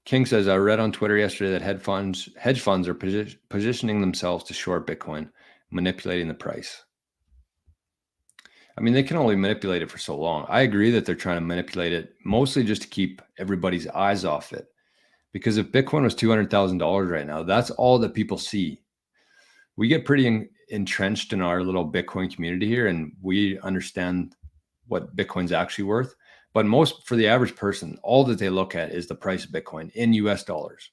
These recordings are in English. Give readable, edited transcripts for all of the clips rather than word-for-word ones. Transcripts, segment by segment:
King says, I read on Twitter yesterday that hedge funds are positioning themselves to short Bitcoin, manipulating the price. I mean, they can only manipulate it for so long. I agree that they're trying to manipulate it mostly just to keep everybody's eyes off it. Because if Bitcoin was $200,000 right now, that's all that people see. We get pretty entrenched in our little Bitcoin community here, and we understand what Bitcoin's actually worth. But for the average person, all that they look at is the price of Bitcoin in US dollars,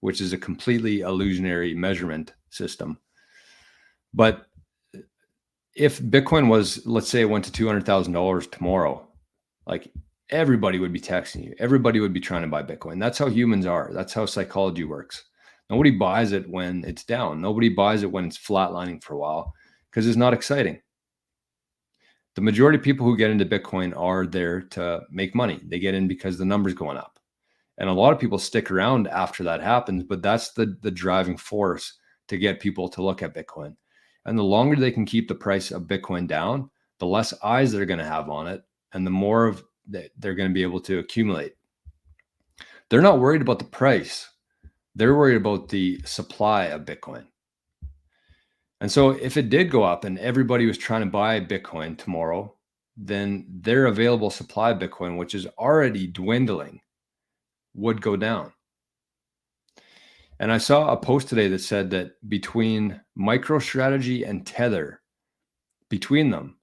which is a completely illusionary measurement system. But if Bitcoin was, let's say it went to $200,000 tomorrow, like everybody would be texting you. Everybody would be trying to buy Bitcoin. That's how humans are. That's how psychology works. Nobody buys it when it's down. Nobody buys it when it's flatlining for a while because it's not exciting. The majority of people who get into Bitcoin are there to make money. They get in because the number's going up. And a lot of people stick around after that happens, but that's the driving force to get people to look at Bitcoin. And the longer they can keep the price of Bitcoin down, the less eyes they're going to have on it, and the more of that they're going to be able to accumulate. They're not worried about the price. They're worried about the supply of Bitcoin. And so if it did go up and everybody was trying to buy Bitcoin tomorrow, then their available supply of Bitcoin, which is already dwindling, would go down. And I saw a post today that said that between MicroStrategy and Tether, between them,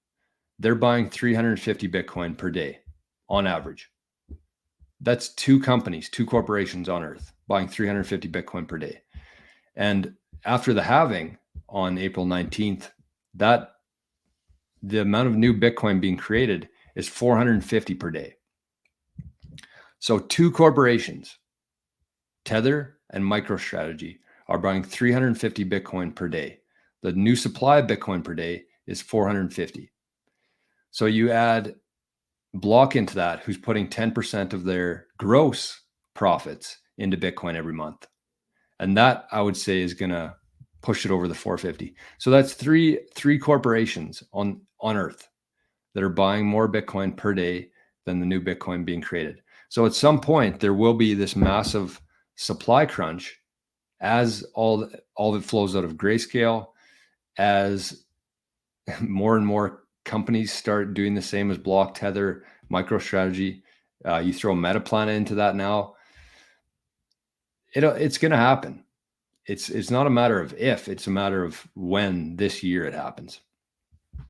they're buying 350 Bitcoin per day on average. That's two companies, two corporations on Earth buying 350 Bitcoin per day. And after the halving on April 19th, the amount of new Bitcoin being created is 450 per day. So two corporations, Tether and MicroStrategy, are buying 350 Bitcoin per day. The new supply of Bitcoin per day is 450. So you add Block into that, who's putting 10% of their gross profits into Bitcoin every month. And that, I would say, is going to push it over the 450. So that's three corporations on Earth that are buying more Bitcoin per day than the new Bitcoin being created. So at some point, there will be this massive supply crunch as all of it flows out of Grayscale, as more and more companies start doing the same as Block, Tether, MicroStrategy. You throw Metaplanet into that now. It's going to happen. It's not a matter of if, it's a matter of when this year it happens.